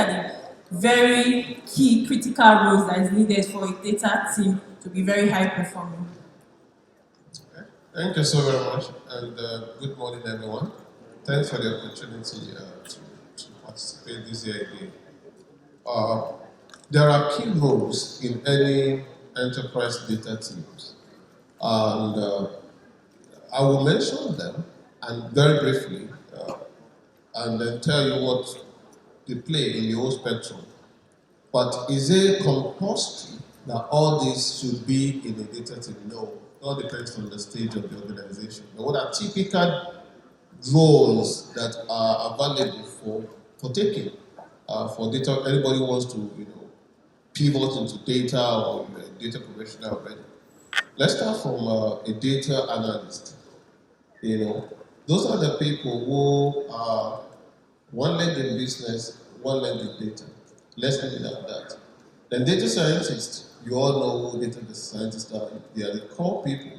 are the very key critical roles that is needed for a data team to be very high performing? Thank you so very much, and good morning, everyone. Thanks for the opportunity to participate this year again. Uh, there are key roles in any enterprise data teams, and I will mention them and very briefly, and then tell you what they play in the whole spectrum. But is it compulsory that all these should be in the data team? No. It all depends on the stage of the organization. But what are typical roles that are available for taking? For data, anybody who wants to, pivot into data or a data professional already. Let's start from a data analyst. Those are the people who are one leg in business, one leg in data. Let's leave it at that. Then data scientists, you all know who data scientists are. They are the core people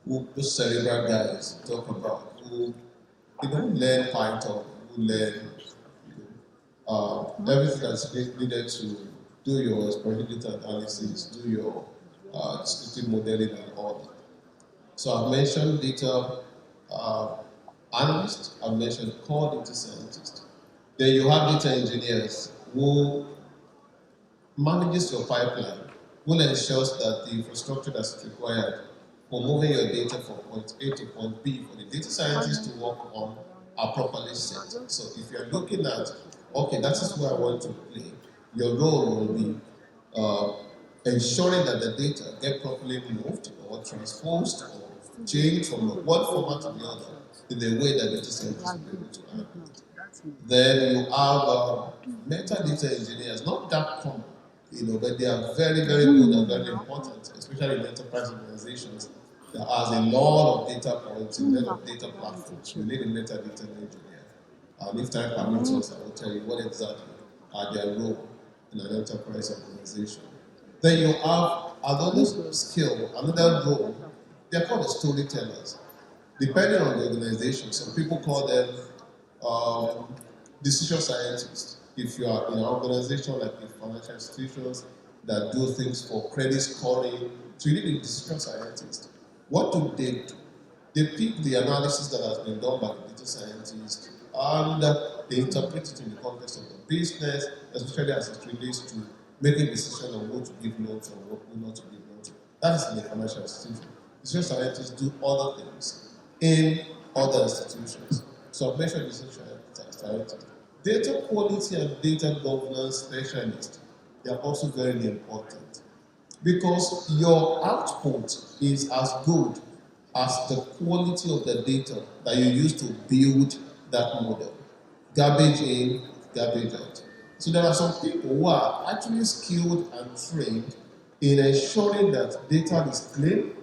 who those cerebral guys talk about, who learn Python, who learn everything that's needed to do your experimental data analysis, do your descriptive modeling and all that. So I've mentioned data analysts, I've mentioned core data scientists. Then you have data engineers who manages your pipeline, who ensures that the infrastructure that's required for moving your data from point A to point B for the data scientists to work on are properly set. So if you're looking at, okay, that is where I want to play, your role will be ensuring that the data get properly moved or transposed or changed from one format to the other in the way that data scientists will be able to handle it. Then you have metadata engineers, not that common, but they are very, very good and very important, especially in enterprise organizations that has a lot of data points, a lot of data platforms. You need a metadata engineer. And if time permits us, I will tell you what exactly are their role in an enterprise organization. Then you have another skill, another role, they're called the storytellers. Depending on the organization, some people call them decision scientists. If you are in an organization like the financial institutions that do things for credit scoring, so you need a decision scientist. What do? They pick the analysis that has been done by the data scientist and they interpret it in the context of the business, especially as it relates to making decisions on what to give notes and what not to give notes. That is in the financial institution. Decision scientists do other things in other institutions. So I've mentioned decision scientists. Data quality and data governance specialists, they are also very important because your output is as good as the quality of the data that you use to build that model. Garbage in, garbage out. So there are some people who are actually skilled and trained in ensuring that data is clean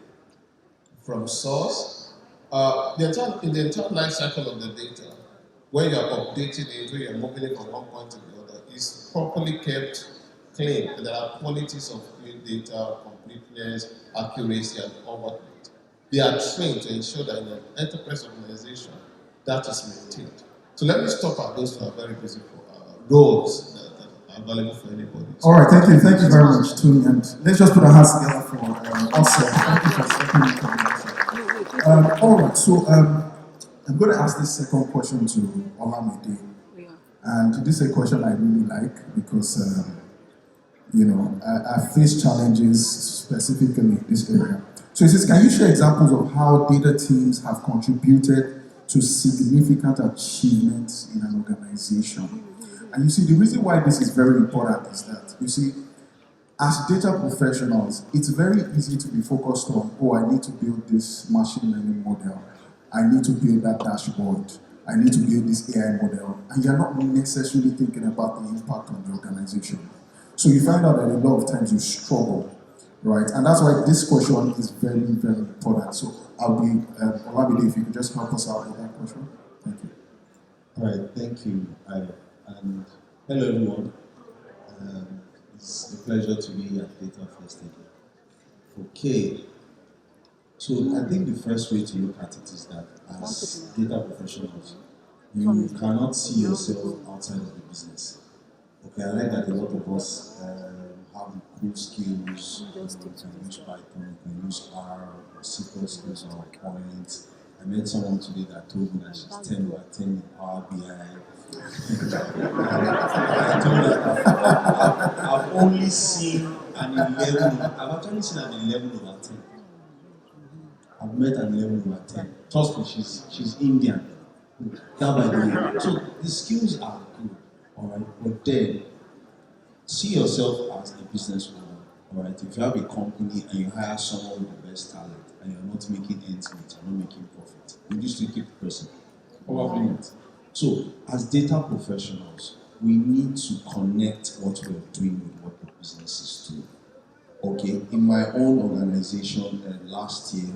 from source. In the entire life cycle of the data, when you are updating it, when you are moving it from one point to the other, is properly kept clean. And there are qualities of clean data, completeness, accuracy, and all whatnot. They are trained to ensure that in an enterprise organization, that is maintained. So let me stop at those very basic roles that are available for anybody. All right, thank you very much, Tony. And let's just put our hands together for us. Thank you for stepping in. All right, so I'm going to ask this second question to Olamide. And this is a question I really like because, I face challenges specifically in this area. So it says, can you share examples of how data teams have contributed to significant achievements in an organization? And you see, the reason why this is very important is that, you see, as data professionals, it's very easy to be focused on, I need to build this machine learning model. I need to build that dashboard. I need to build this AI model. And you're not necessarily thinking about the impact on the organization. So you find out that a lot of times you struggle, right? And that's why this question is very, very important. So I'll be, Olamide, if you could just help us out with that question. Thank you. All right, thank you. And hello, everyone. It's a pleasure to be at Data First again. Okay. So I think the first way to look at it is that as data professionals, you cannot see yourself outside of the business. Okay, I like that a lot of us have the cool skills. You can use Python, you can use R, or SQL skills or Point. I met someone today that told me that she's 10 over 10 in Power BI. I told her I've only seen an 11. I've actually seen an 11 over 10. I've met an 11 over 10. Trust me, she's Indian. That by the way. So the skills are good, alright? But then see yourself as a business owner, alright? If you have a company and you hire someone with the best talent and you're not making ends meet, you're not making profit, would you still keep the person? Probably not. So as data professionals, we need to connect what we're doing with what the business is doing. Okay, in my own organization last year,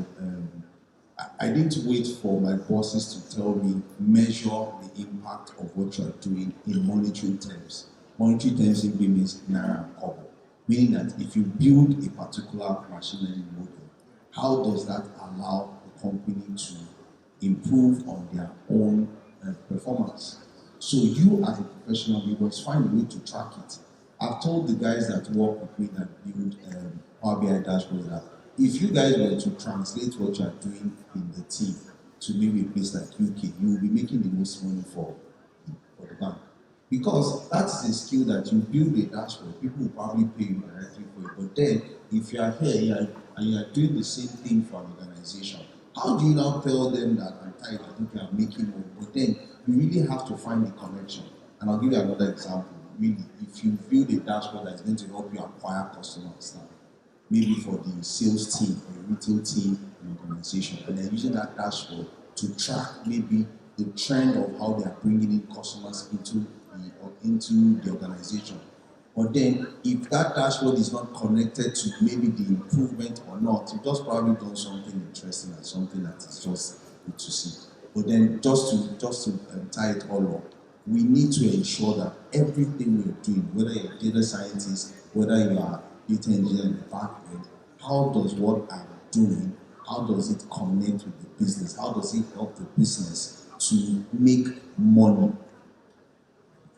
I didn't wait for my bosses to tell me measure the impact of what you are doing in monetary terms. Monetary terms simply means naira and kobo, meaning that if you build a particular machine learning model, how does that allow the company to improve on their own performance? So you as a professional, you must find a way to track it. I've told the guys that work with me that build Power BI dashboards that if you guys were to translate what you are doing in the team to maybe a place like UK, you will be making the most money for the bank. Because that's a skill that you build a dashboard, people will probably pay you directly for it. But then, if you are here and you are doing the same thing for an organization, how do you now tell them that I'm tired, I think I'm making money? But then, you really have to find the connection. And I'll give you another example. Really, if you build a dashboard that's going to help you acquire customers now, maybe for the sales team or the retail team in the organization, and they're using that dashboard to track maybe the trend of how they are bringing in customers into the organization. But then, if that dashboard is not connected to maybe the improvement or not, you've just probably done something interesting and something that is just good to see. But then, just to tie it all up, we need to ensure that everything we're doing, whether you're a data scientist, whether you are data engineer in the back end, how does what I'm doing, how does it connect with the business? How does it help the business to make money?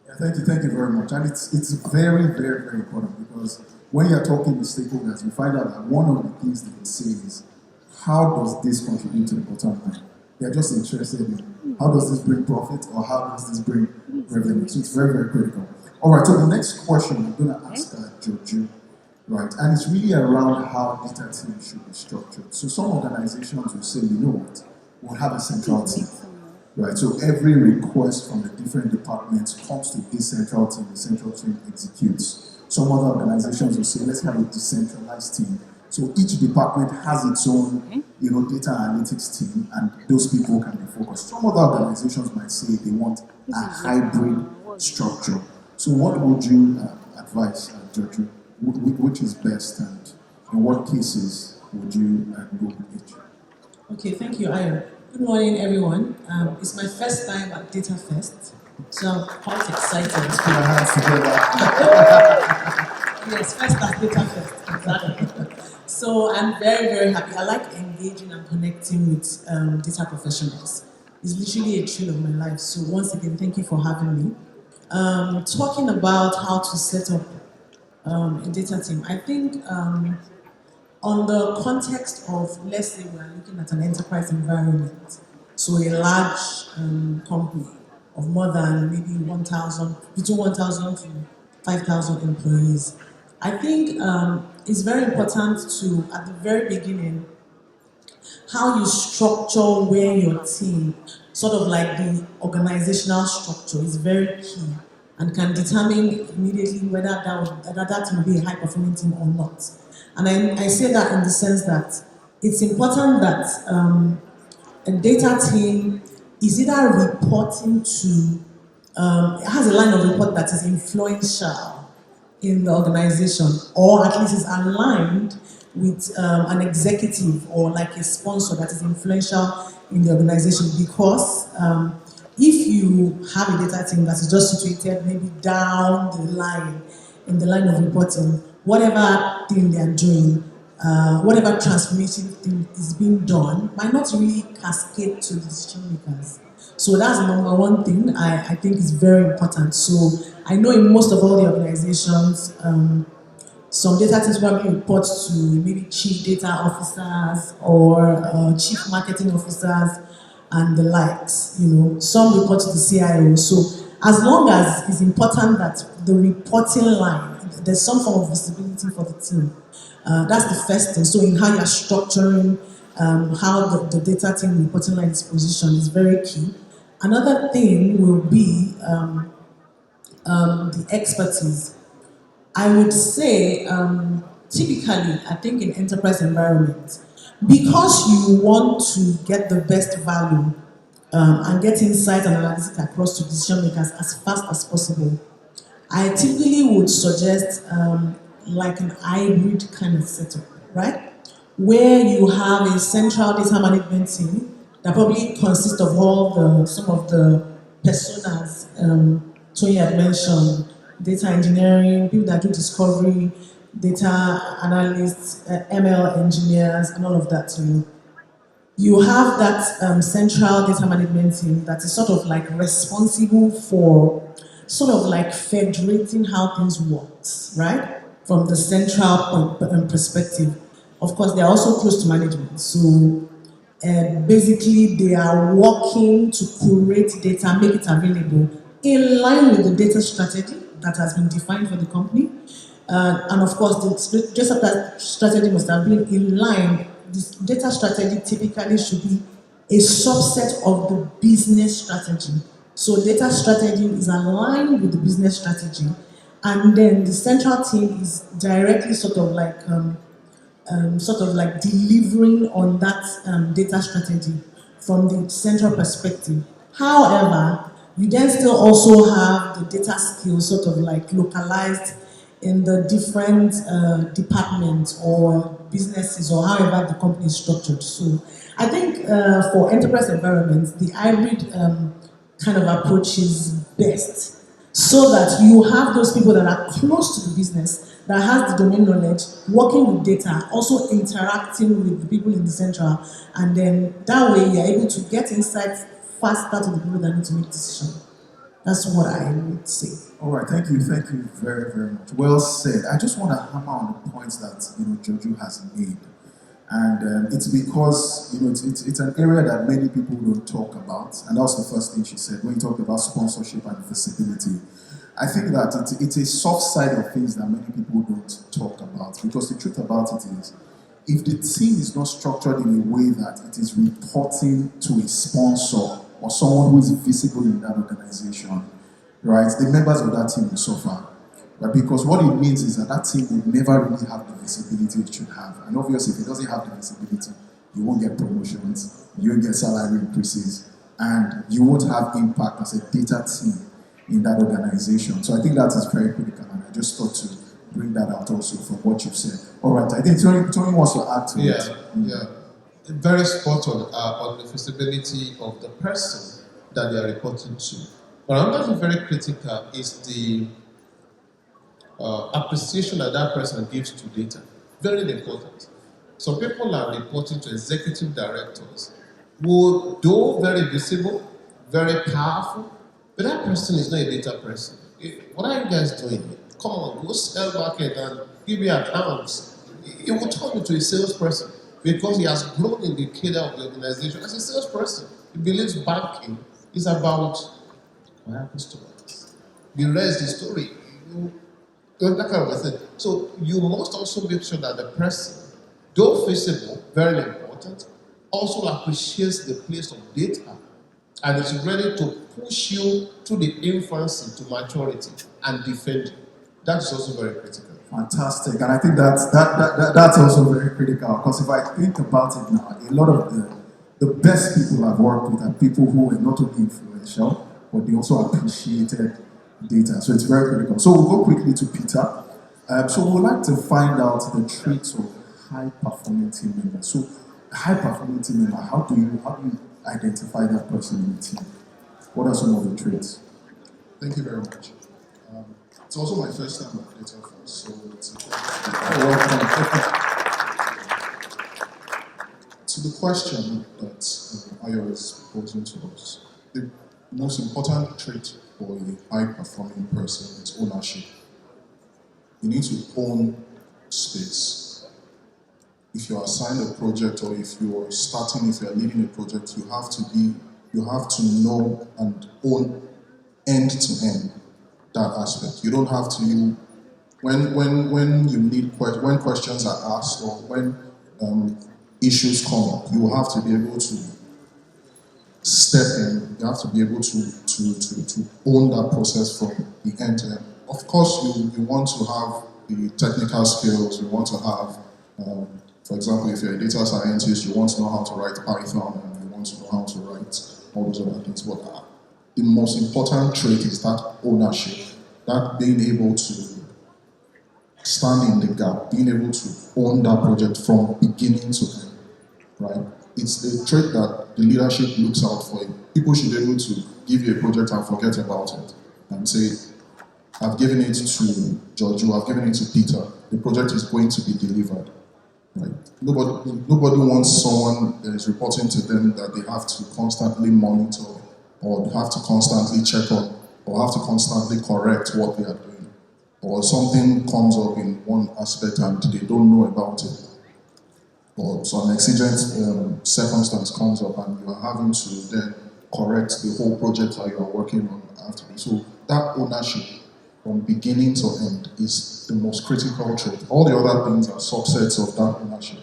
Yeah, thank you very much. And it's very, very, very important because when you're talking with stakeholders, you find out that one of the things they would say is, how does this contribute to the bottom line? They're just interested in how does this bring profit or how does this bring revenue. So it's very, very critical. All right, so the next question I'm going to ask Joju, right? And it's really around how data teams should be structured. So some organizations will say, you know what, we'll have a central team, right? So every request from the different departments comes to this central team, the central team executes. Some other organizations will say, let's have a decentralized team. So each department has its own, data analytics team, and those people can be focused. Some other organizations might say they want a hybrid structure. So what would you advise, Joju? Which is best, and in what cases would you go with each? Okay, thank you, Ayo. Good morning, everyone. It's my first time at Data Fest, so I'm quite excited. Put our hands together. Yes, first at Data Fest, exactly. So I'm very, very happy. I like engaging and connecting with data professionals. It's literally a thrill of my life. So once again, thank you for having me. Talking about how to set up a data team, I think on the context of, let's say we're looking at an enterprise environment, so a large company of more than maybe 1,000, between 1,000 to 5,000 employees, I think it's very important to, at the very beginning, how you structure where your team, sort of like the organizational structure, is very key and can determine immediately whether that will be a high-performing team or not. And I say that in the sense that it's important that a data team is either reporting to, it has a line of report that is influential in the organization, or at least is aligned with an executive or like a sponsor that is influential in the organization. Because if you have a data team that is just situated maybe down the line, in the line of reporting, whatever thing they are doing, whatever transformation thing is being done, might not really cascade to the decision makers. So that's the number one thing I think is very important. So I know in most of all the organizations, some data teams probably report to maybe chief data officers or chief marketing officers and the likes. Some report to the CIO. So as long as it's important that the reporting line, there's some form of visibility for the team. That's the first thing. So in how you're structuring, how the data team reporting line is positioned is very key. Another thing will be the expertise. I would say, typically, I think in enterprise environments, because you want to get the best value and get insight and analytics across to decision makers as fast as possible, I typically would suggest like an hybrid kind of setup, right? Where you have a central data management team that probably consists of some of the personas Tony had mentioned, data engineering, people that do discovery, data analysts, ML engineers, and all of that. You have that central data management team that is sort of like responsible for sort of like federating how things work, right? From the central perspective. Of course, they are also close to management. So basically, they are working to curate data, make it available in line with the data strategy that has been defined for the company. And of course, the data strategy must have been in line. This data strategy typically should be a subset of the business strategy. So data strategy is aligned with the business strategy. And then the central team is directly sort of like delivering on that data strategy from the central perspective. However, you then still also have the data skills sort of like localized in the different departments or businesses or however the company is structured. So I think for enterprise environments, the hybrid kind of approach is best, so that you have those people that are close to the business, that has the domain knowledge, working with data, also interacting with the people in the central, and then that way you're able to get insights faster to the people that need to make decisions. That's what I would say. All right, thank you very, very much. Well said. I just want to hammer on the points that Jojo has made, and it's because it's an area that many people don't talk about, and that was the first thing she said when you talked about sponsorship and visibility. I think that it's a soft side of things that many people don't talk about, because the truth about it is, if the team is not structured in a way that it is reporting to a sponsor or someone who is visible in that organization, right, the members of that team will suffer. Right? Because what it means is that team will never really have the visibility it should have. And obviously, if it doesn't have the visibility, you won't get promotions, you won't get salary increases, and you won't have impact as a data team in that organization. So I think that is very critical, and I just thought to bring that out also from what you've said. All right, I think Tony wants to add to it. Yeah. Very spot on the visibility of the person that they are reporting to. But another thing very critical is the appreciation that person gives to data. Very important. Some people are reporting to executive directors who, though very visible, very powerful, but that person is not a data person. What are you guys doing? Come on, go sell market and give me accounts. It will turn into a salesperson because he has grown in the cadre of the organization as a salesperson. He believes banking is about acquire customers. The rest is the story. That kind of thing. So you must also make sure that the person, though visible, very important, also appreciates the place of data and is ready to push you to the infancy to maturity and defend you. That's also very critical. Fantastic, and I think that's also very critical, because if I think about it now, a lot of the best people I've worked with are people who were not only influential, but they also appreciated data. So it's very critical. So we'll go quickly to Peter. So we'd like to find out the traits of high-performing team members. So high-performing team member, how do you identify that person in the team? What are some of the traits? Thank you very much. It's also my first time at Data Force, so it's a Welcome. To the question that Ayo is posing to us, the most important trait for a high-performing person is ownership. You need to own space. If you are assigned a project, or if you are starting, if you are leading a project, you have to know and own end to end that aspect. You don't have to, when you need, when questions are asked, or when issues come up, you have to be able to step in. You have to be able to own that process from the end to end. Of course, you want to have the technical skills. You want to have, for example, if you're a data scientist, you want to know how to write Python, and you want to know how to write all those other things. But the most important trait is that ownership, that being able to stand in the gap, being able to own that project from beginning to end, right? It's a trait that the leadership looks out for. People should be able to give you a project and forget about it and say, I've given it to Giorgio, I've given it to Peter, the project is going to be delivered. Right? Nobody wants someone that is reporting to them that they have to constantly monitor, or have to constantly check on, or have to constantly correct what they are doing. Or something comes up in one aspect and they don't know about it. Or some exigent circumstance comes up and you are having to then correct the whole project that you are working on after. So that ownership from beginning to end is the most critical trait. All the other things are subsets of that ownership.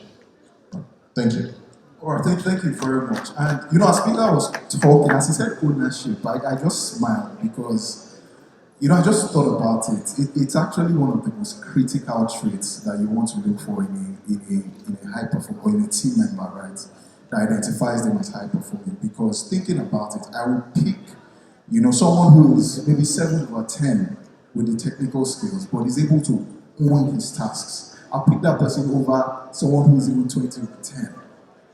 Thank you. All right, thank you very much. And as Peter was talking, as he said ownership, I just smiled because I just thought about it. It's actually one of the most critical traits that you want to look for in a high performer, or in a team member, right? That identifies them as high performing. Because thinking about it, I would pick, someone who is maybe 7 over 10 with the technical skills, but is able to own his tasks. I'll pick that person over someone who is even 20 over 10,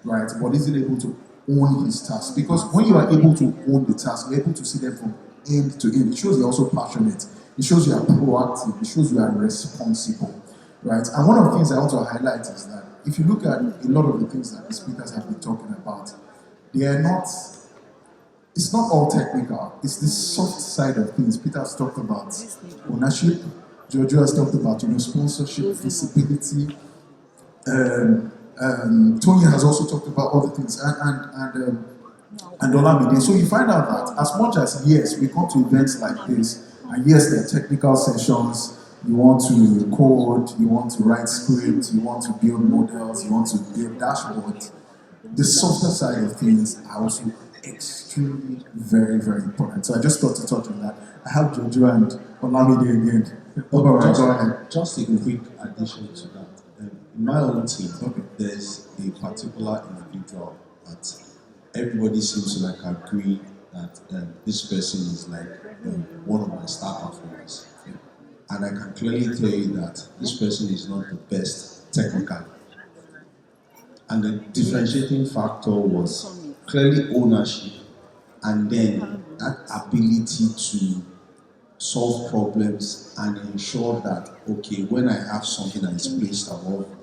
right? But isn't able to own his tasks. Because when you are able to own the task, you're able to see them from end to end. It shows you're also passionate. It shows you are proactive. It shows you are responsible, right? And one of the things I want to highlight is that if you look at a lot of the things that the speakers have been talking about, it's not all technical. It's the soft side of things. Peter has talked about ownership. Giorgio has talked about sponsorship, visibility. Tony has also talked about other things, and Olamide. So you find out that as much as, yes, we come to events like this, and yes, there are technical sessions, you want to code, you want to write scripts, you want to build models, you want to build dashboards, the softer side of things are also extremely, very, very important. So I just thought to touch on that. I have Giorgio and Olamide again. Go ahead. Just a quick addition to that. In my own team, there's a particular individual that everybody seems to agree that this person is one of my star performers. And I can clearly tell you that this person is not the best technically. And the differentiating factor was clearly ownership, and then that ability to solve problems and ensure that, okay, when I have something that is placed above me,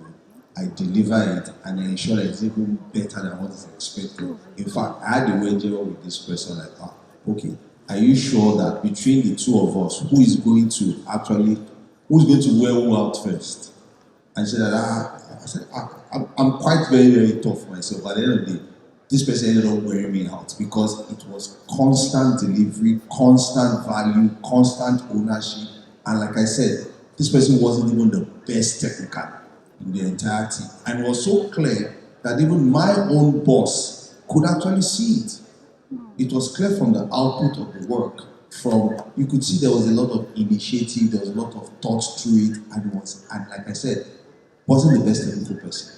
I deliver it and I ensure that it's even better than what is expected. In fact, I had a wager with this person okay, are you sure that between the two of us, who's going to wear who out first? And she said, I'm quite very, very tough myself. But at the end of the day, this person ended up wearing me out because it was constant delivery, constant value, constant ownership. And like I said, this person wasn't even the best technical in the entire team. And it was so clear that even my own boss could actually see it. It was clear from the output of the work. You could see there was a lot of initiative, there was a lot of thought to it, and like I said, wasn't the best technical person.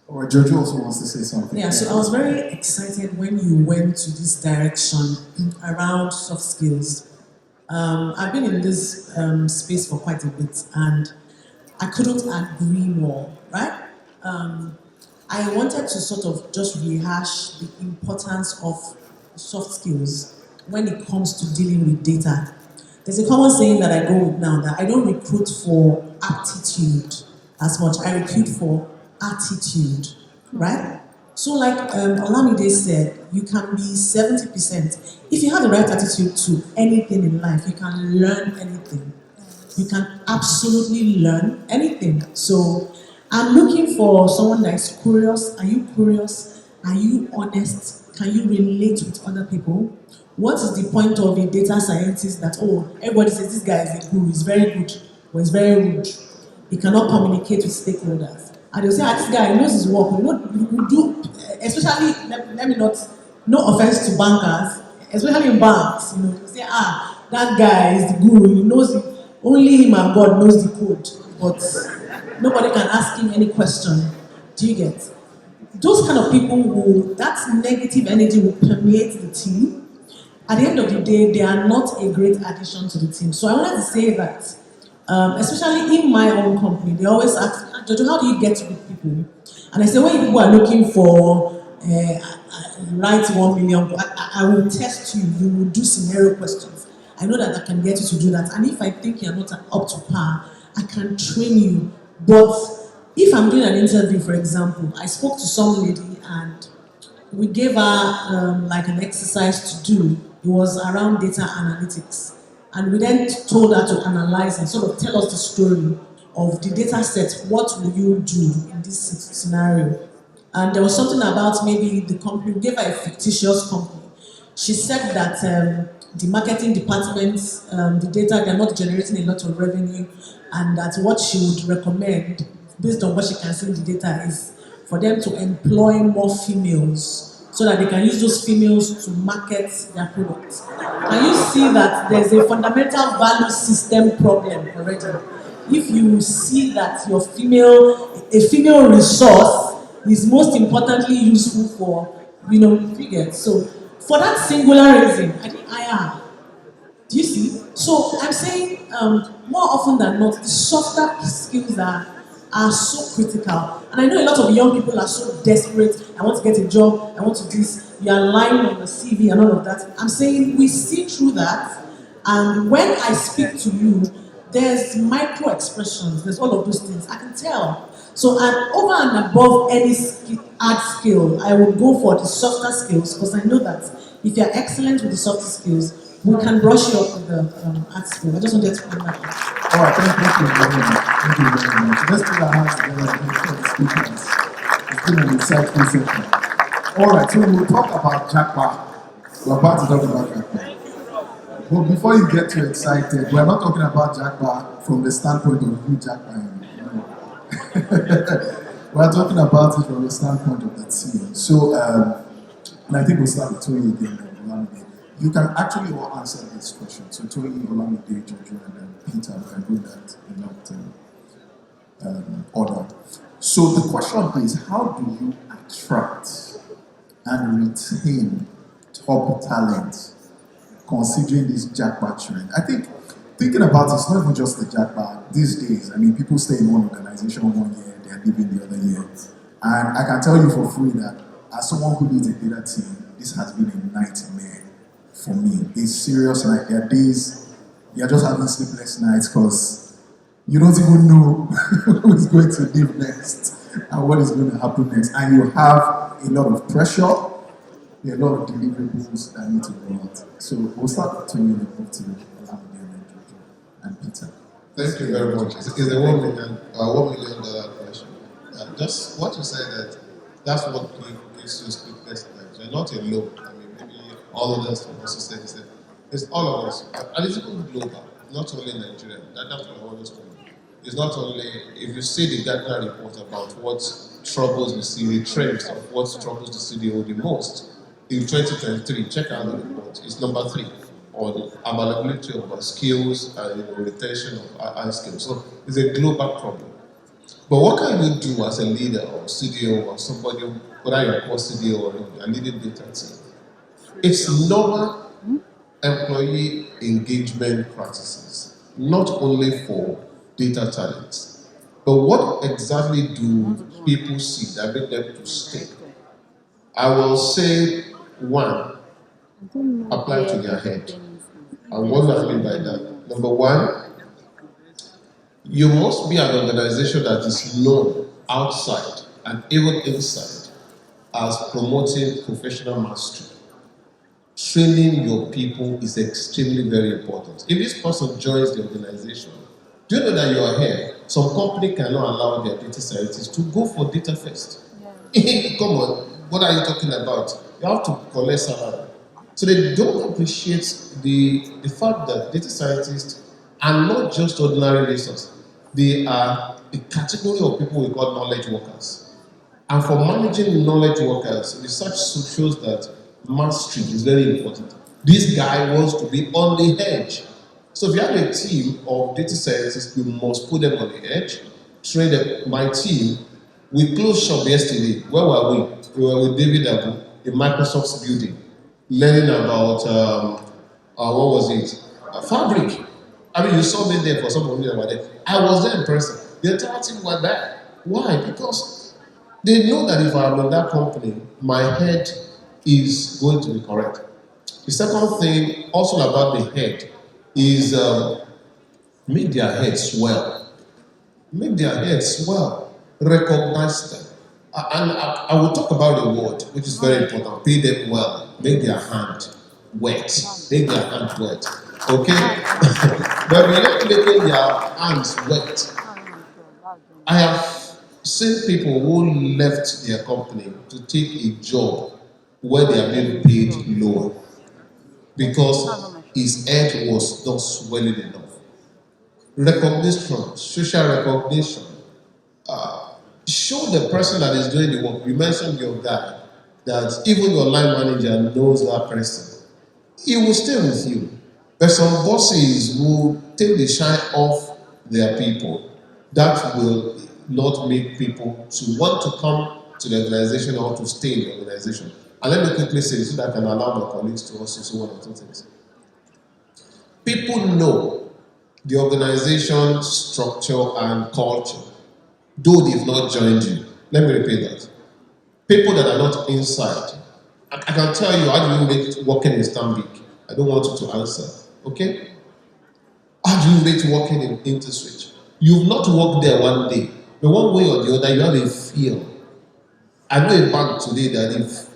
All right, Giorgio also wants to say something. Yeah, so I was very excited when you went to this direction around soft skills. I've been in this space for quite a bit, and I couldn't agree more, right? I wanted to sort of just rehash the importance of soft skills when it comes to dealing with data. There's a common saying that I go with now, that I don't recruit for aptitude as much, I recruit for attitude, right? So like Olamide said, you can be 70%. If you have the right attitude to anything in life, you can learn anything. You can absolutely learn anything. So I'm looking for someone that is curious. Are you curious? Are you honest? Can you relate with other people? What is the point of a data scientist that, oh, everybody says this guy is a guru, he's very good, but he's very rude. He cannot communicate with stakeholders. And they'll say, this guy knows his work. You do, especially, let me not, no offense to bankers, especially in banks, they say, that guy is the guru, he knows it. Only him and God knows the code, but nobody can ask him any question. Do you get? Those kind of people that negative energy will permeate the team. At the end of the day, they are not a great addition to the team. So I wanted to say that, especially in my own company, they always ask, Jojo, how do you get with people? And I say, when people are looking for write 1 million, I will test you. You will do scenario questions. I know that I can get you to do that. And if I think you're not up to par, I can train you. But if I'm doing an interview, for example, I spoke to some lady and we gave her like an exercise to do. It was around data analytics. And we then told her to analyze and sort of tell us the story of the data set. What will you do in this scenario? And there was something about maybe the company, we gave her a fictitious company. She said that the marketing department, the data, they're not generating a lot of revenue, and that what she would recommend, based on what she can see in the data, is for them to employ more females so that they can use those females to market their products. Can you see that there's a fundamental value system problem already? If you see that a female resource is most importantly useful for, figures. So for that singular reason, I didn't hire her. Do you see? So I'm saying more often than not, the softer skills are so critical. And I know a lot of young people are so desperate. I want to get a job, I want to do this. You are lying on the CV and all of that. I'm saying we see through that. And when I speak to you, there's micro expressions, there's all of those things. I can tell. So over and above any hard skill, I would go for the softer skills, because I know that if you're excellent with the softer skills, we can brush you up with the hard skill. I just wanted to point that out. All right, thank you very much. Thank you very much. Let's put our hands together for the speakers. It's been an insightful session. All right, so we'll talk about Jackpot. We're about to talk about Jackpot. But before you get too excited, we're not talking about Jackpot from the standpoint of who Jackpot is. We're talking about it from the standpoint of the team. So, and I think we'll start with Tony again, Olamide. You can actually all answer this question. So Tony, Olamide, Jojo, and then Peter, we can do that in that order. So the question is, how do you attract and retain top talent considering this Jackpot trend? I think, thinking about it, it's not even just the Jackpot these days. I mean, people stay in one organization 1 year, they're leaving the other year. And I can tell you for free that as someone who leads a data team, this has been a nightmare for me. It's serious night. There are days you're just having sleepless nights because you don't even know who is going to leave next and what is going to happen next. And you have a lot of pressure, a lot of deliverables that need to go out. So we'll start with Tony and move to Olamide and Peter. Thank you very much. It's a $1 million question. Just what you said, that's what gives you sleepless nights. You're not alone. I mean, maybe all of us also said the same. It's all of us. And it's even global, not only Nigeria. That's what I always tell you. It's not only, if you see the Gartner report about what troubles the city, the trends of what troubles the CDO the most, in 2023, check out the report. It's number 3 on the availability of skills and retention of high skills. So it's a global problem. But what can you do as a leader or CDO or somebody, whether you're a core CDO or a leading data team? It's normal employee engagement practices, not only for data talents, but what exactly do people see that make them to stay? I will say 1, apply to their head. And what do I mean by that? Number 1, you must be an organization that is known outside and even inside as promoting professional mastery. Training your people is extremely very important. If this person joins the organization, do you know that you are here? Some company cannot allow their data scientists to go for data first. Come on, what are you talking about? You have to collect salary. So they don't appreciate the fact that data scientists are not just ordinary resources. They are a category of people we call knowledge workers. And for managing knowledge workers, research shows that mastery is very important. This guy wants to be on the edge. So if you have a team of data scientists, you must put them on the edge, train them. My team, we closed shop yesterday. Where were we? We were with David Abu in Microsoft's building, learning about, what was it? Fabric. I mean, you saw me there for some of you that were there. I was there in person. The entire team were there. Why? Because they know that if I'm in that company, my head is going to be correct. The second thing, also about the head, is make their head swell. Make their head swell. Recognize them. And I will talk about the word, which is very important. Pay them well. Make their hand wet. Make their hand wet. Okay? But we're not making their hands wet. I have seen people who left their company to take a job where they are being paid lower because his head was not swelling enough. Recognition, social recognition. Show the person that is doing the work. You mentioned your guy, that even your line manager knows that person. He will stay with you. But some bosses will take the shine off their people. That will not make people to want to come to the organization or to stay in the organization. And let me quickly say this so that I can allow my colleagues to also say one or two things. People know the organization structure and culture, though they've not joined you. Let me repeat that. People that are not inside, I can tell you, how do you rate working in Stanbic? I don't want you to answer, okay? How do you rate working in InterSwitch? You've not worked there one day, but one way or the other, you have a feel. I know a bank today that if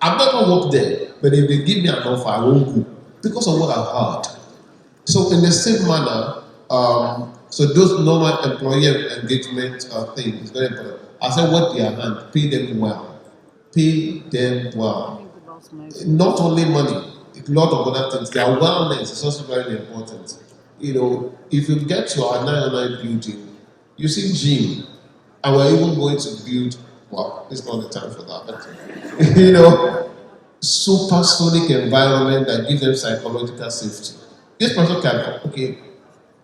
I've never worked there, but if they give me an offer, I won't go because of what I've heard. So in the same manner, so those normal employee engagement thing is very important. I said, work their hand, pay them well. Pay them well. Not only money, a lot of other things. Their wellness is also very important. You know, if you get to our 909 building, you see gym, and we're even going to build, well, it's not the time for that, but, you know, supersonic environment that gives them psychological safety. This person can, okay,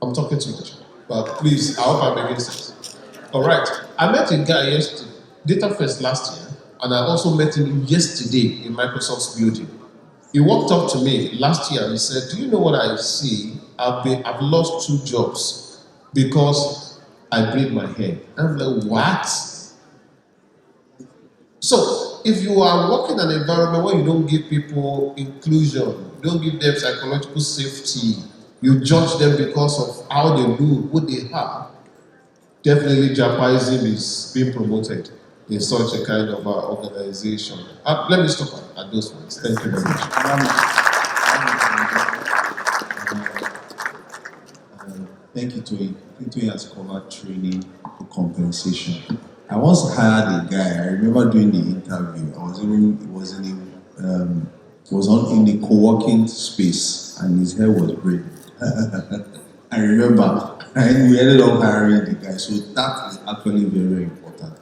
I'm talking too much, but please, I hope I'm making sense. All right, I met a guy yesterday, Data Fest last year, and I also met him yesterday in Microsoft's building. He walked up to me last year and he said, do you know what I see? I've lost 2 jobs because I braid my hair. And I'm like, what? So, if you are working in an environment where you don't give people inclusion, don't give them psychological safety, you judge them because of how they do, what they have, definitely Japaism is being promoted in such a kind of organization. Let me stop at those points. Thank you very much. Thank you, Toyi. I think Toyi has covered training for compensation. I once hired a guy. I remember doing the interview. It was in the co-working space, and his hair was braided. I remember, and we ended up hiring the guy. So that is actually very, very important.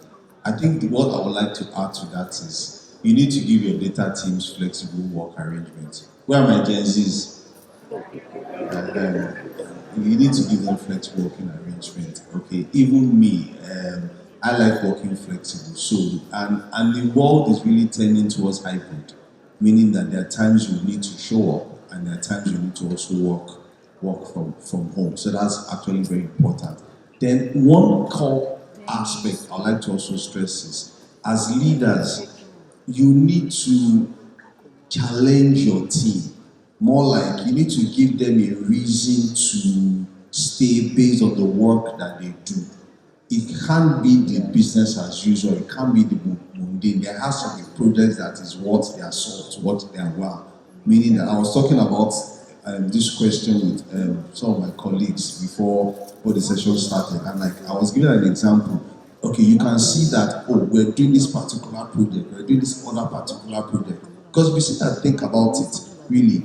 I think what I would like to add to that is you need to give your data teams flexible work arrangements. Where are my Gen Zs? You need to give them flexible working arrangement. Okay, even me, I like working flexible. So, and the world is really tending towards hybrid, meaning that there are times you need to show up, and there are times you need to also work from home. So that's actually very important. Then one core aspect I'd like to also stress is, as leaders, you need to challenge your team. More like you need to give them a reason to stay based on the work that they do. It can't be the business as usual. It can't be the mundane within. There has to be projects that is what they are soft, what they are well. Meaning that I was talking about this question with some of my colleagues before the session started, and like I was giving an example. Okay, you can see that, oh, we're doing this particular project, we're doing this other particular project. Because we sit and think about it, really,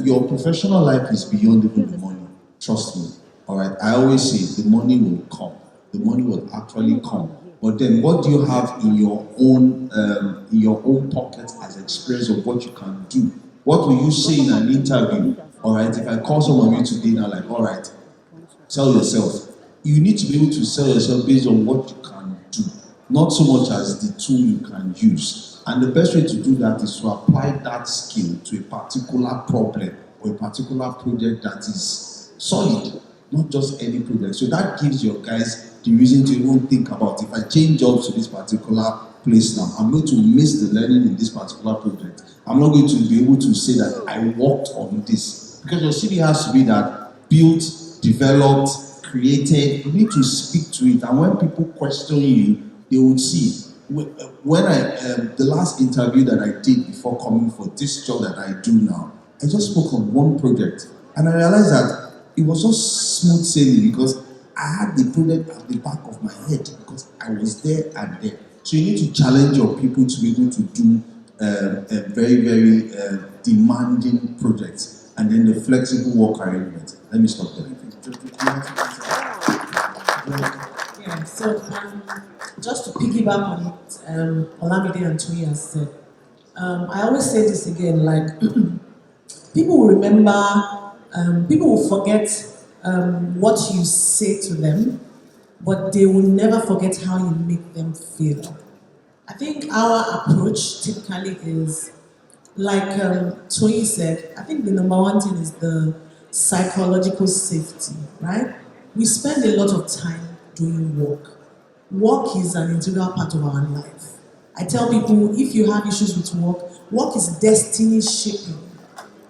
your professional life is beyond even the money. Trust me. All right. I always say the money will come. The money will actually come. But then, what do you have in your own pocket as experience of what you can do? What will you say in an interview? All right. If I call some of you today, now like, all right, sell yourself. You need to be able to sell yourself based on what you can do, not so much as the tool you can use. And the best way to do that is to apply that skill to a particular problem or a particular project that is solid, not just any project. So that gives your guys the reason to even think about, if I change jobs to this particular place now, I'm going to miss the learning in this particular project. I'm not going to be able to say that I worked on this. Because your CV has to be that built, developed, created. You need to speak to it, and when people question you, they would see. When the last interview that I did before coming for this job that I do now, I just spoke on one project, and I realized that it was just smooth sailing because I had the project at the back of my head because I was there and there. So you need to challenge your people to be able to do a very, very demanding projects, and then the flexible work arrangement. Let me stop there. Yeah, so just to piggyback on what Olamide and Toyi has said, I always say this again, like people will remember, people will forget what you say to them, but they will never forget how you make them feel. I think our approach typically is, like Toyi said, I think the number one thing is the psychological safety, right? We spend a lot of time doing work. Work is an integral part of our life. I tell people, if you have issues with work is destiny shaping.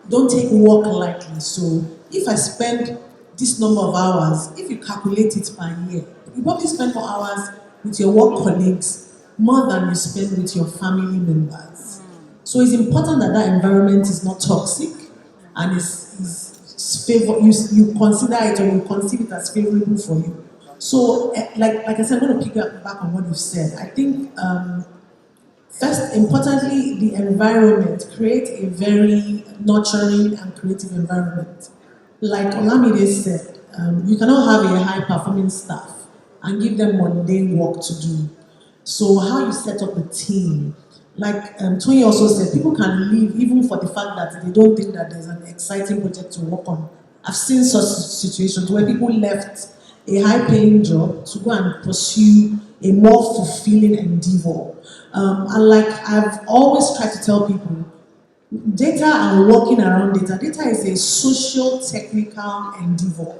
Don't take work lightly. So if I spend this number of hours, if you calculate it per year, you probably spend more hours with your work colleagues more than you spend with your family members. So it's important that that environment is not toxic and is favor. You consider it or you conceive it as favorable for you. So, like I said, I'm going to pick back on what you've said. I think first, importantly, the environment, create a very nurturing and creative environment. Like Olamide said, you cannot have a high-performing staff and give them mundane work to do. So how you set up the team, like Toyi also said, people can leave even for the fact that they don't think that there's an exciting project to work on. I've seen such situations where people left a high-paying job to go and pursue a more fulfilling endeavor. And like I've always tried to tell people, data and working around data is a social technical endeavor,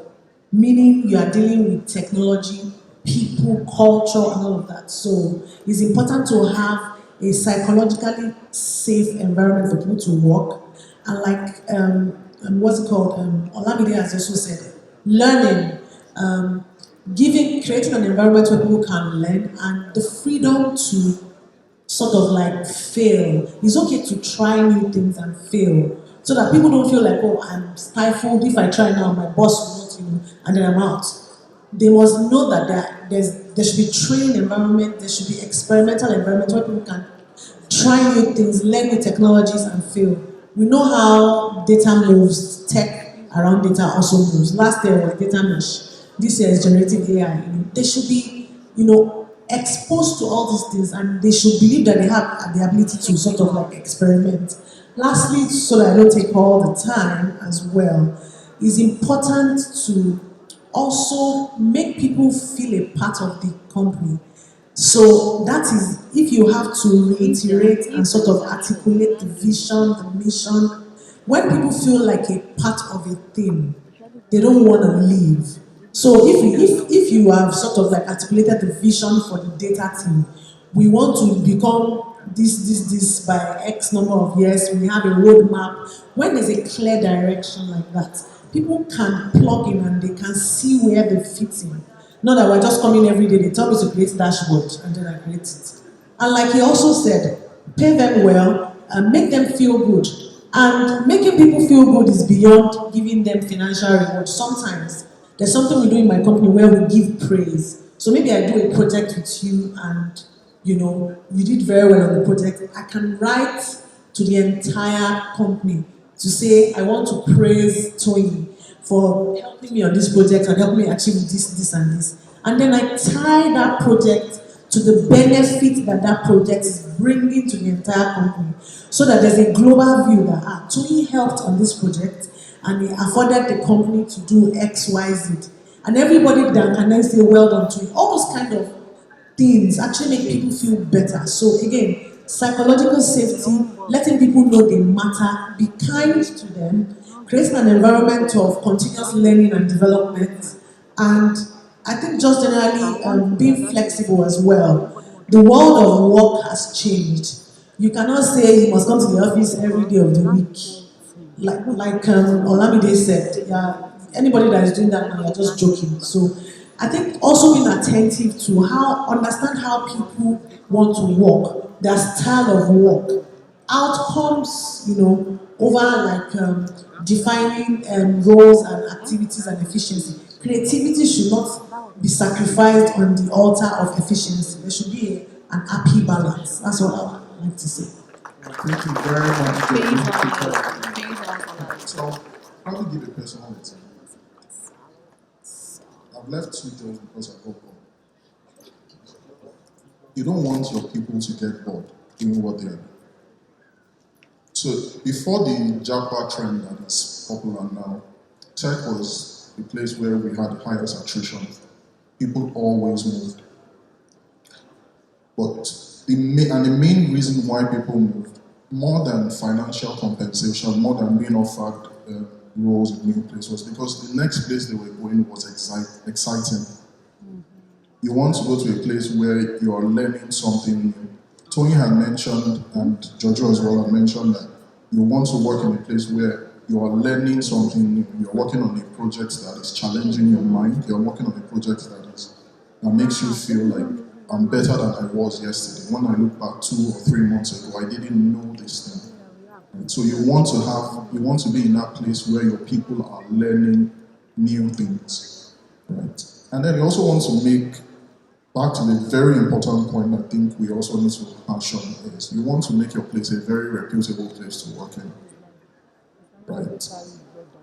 meaning you are dealing with technology, people, culture, and all of that. So it's important to have a psychologically safe environment for people to work. And like, what's it called? Olamide has also said, learning, creating an environment where people can learn and the freedom to sort of like fail. It's okay to try new things and fail so that people don't feel like, oh, I'm stifled. If I try now, my boss will not, and then I'm out. They must know that there should be training environment, there should be experimental environment where people can try new things, learn new technologies and fail. We know how data moves, tech around data also moves. Last year was data mesh. This year is generative AI. They should be, exposed to all these things and they should believe that they have the ability to sort of like experiment. Lastly, so that I don't take all the time as well, it's important to also make people feel a part of the company. So that is, if you have to reiterate and sort of articulate the vision, the mission, when people feel like a part of a thing, they don't want to leave. So if you have sort of like articulated the vision for the data team, we want to become this by X number of years, we have a roadmap. When there's a clear direction like that, people can plug in and they can see where they fit in. Not that we're just coming every day, they tell me to create a dashboard and then I create it. And like he also said, pay them well and make them feel good. And making people feel good is beyond giving them financial reward. Sometimes there's something we do in my company where we give praise. So maybe I do a project with you and you did very well on the project. I can write to the entire company to say I want to praise Tony for helping me on this project and helping me achieve this and this. And then I tie that project to the benefit that that project is bringing to the entire company, so that there's a global view that Tony helped on this project and he afforded the company to do X, Y, Z. And everybody that can then say well done to you. All those kind of things actually make people feel better. So again, psychological safety, letting people know they matter, be kind to them, creating an environment of continuous learning and development, and I think just generally being flexible as well. The world of work has changed. You cannot say you must come to the office every day of the week. Like Olamide said, yeah, anybody that is doing that now, you're just joking. So I think also being attentive to understand how people want to work, their style of work, outcomes, over defining roles and activities and efficiency. Creativity should not be sacrificed on the altar of efficiency. There should be an happy balance. That's what I would like to say. Thank you very much. So, how do you give a personal example? I've left 2 jobs because I got bored. You don't want your people to get bored doing what they are doing. So before the Japa trend that is popular now, tech was the place where we had the highest attrition. People always moved. But the main reason why people moved, more than financial compensation, more than being offered roles in new place, was because the next place they were going was exciting. You want to go to a place where you are learning something new. Tony had mentioned, and Jojo as well had mentioned, that you want to work in a place where you are learning something new. You're working on a project that is challenging your mind. You're working on a project that makes you feel like I'm better than I was yesterday. When I look back 2 or 3 months ago, I didn't know this thing. Right? So you want to be in that place where your people are learning new things. Right? And then you also want to make, back to the very important point I think we also need to hash on, is you want to make your place a very reputable place to work in. Right?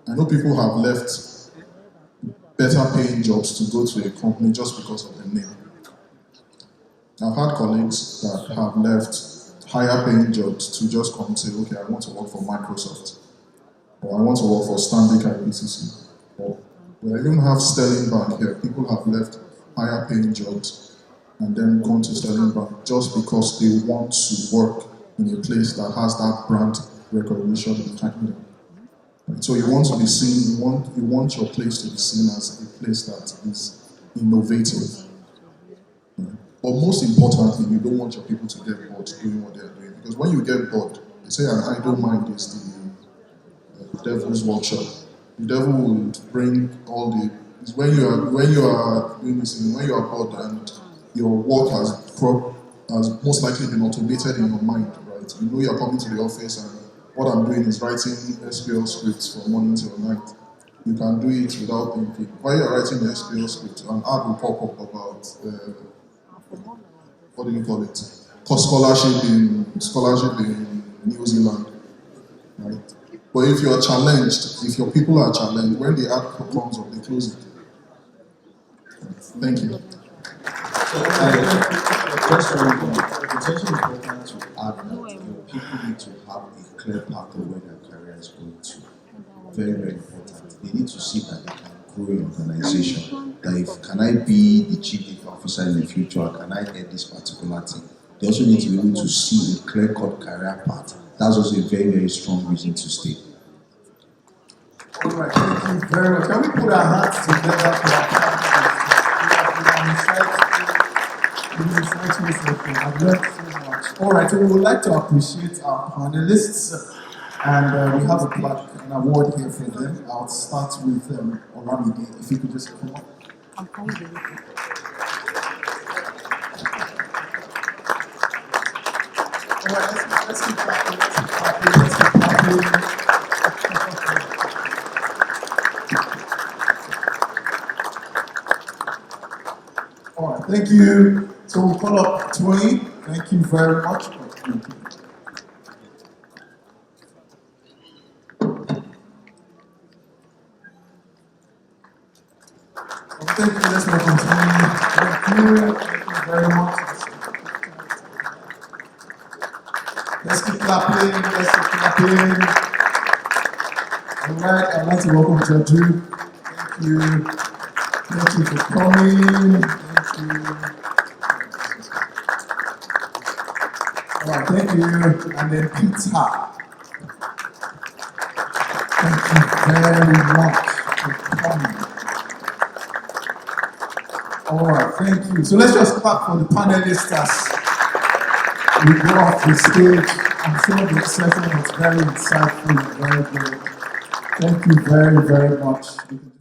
I know people have left better paying jobs to go to a company just because of the name. I've had colleagues that have left higher paying jobs to just come and say, okay, I want to work for Microsoft, or I want to work for Stanbic IBTC, or we even have Sterling Bank here. People have left higher paying jobs and then gone to Sterling Bank just because they want to work in a place that has that brand recognition behind them. Right? So you want to be seen, you want your place to be seen as a place that is innovative. But most importantly, you don't want your people to get bored doing what they're doing. Because when you get bored, they say an idle mind is the devil's workshop. The devil will bring all the... It's when you are doing this thing, when you are bored and your work has most likely been automated in your mind, right? You know you're coming to the office and what I'm doing is writing SQL scripts from morning till night. You can do it without thinking. While you're writing the SQL script, an ad will pop up about... what do you call it? Scholarship in New Zealand, right? But if you are challenged, if your people are challenged, when the ad comes up, they close it. Thank you. So, just it's also important to add that your people need to have a clear pathway where their career is going to. Very, very important. They need to see that they can grow an organization. That if can I be the chief data officer in the future, or can I head this particular thing? They also need to be able to see a clear-cut career path. That's also a very, very strong reason to stay. All right, thank you very much. Can we put our hands together for our I've learned so much. All right, so we would like to appreciate our panelists, and we have a plaque, an award here for them. I'll start with Olamide. If you could just come up. All right, let's keep clapping, let's keep clapping, let's keep clapping. All right, thank you. So we'll call up Twain. Thank you very much. Thank you, let's welcome Twain. Thank you very much. Let's keep clapping, let's keep clapping. All right, I'd like to welcome Jadu. Thank you. Thank you for coming. Thank you. All right, thank you. And then Peter. Thank you very much for coming. All right, thank you. So let's just clap for the panelists as we go off the stage. I'm sure the session was very insightful and very good. Thank you very, very much.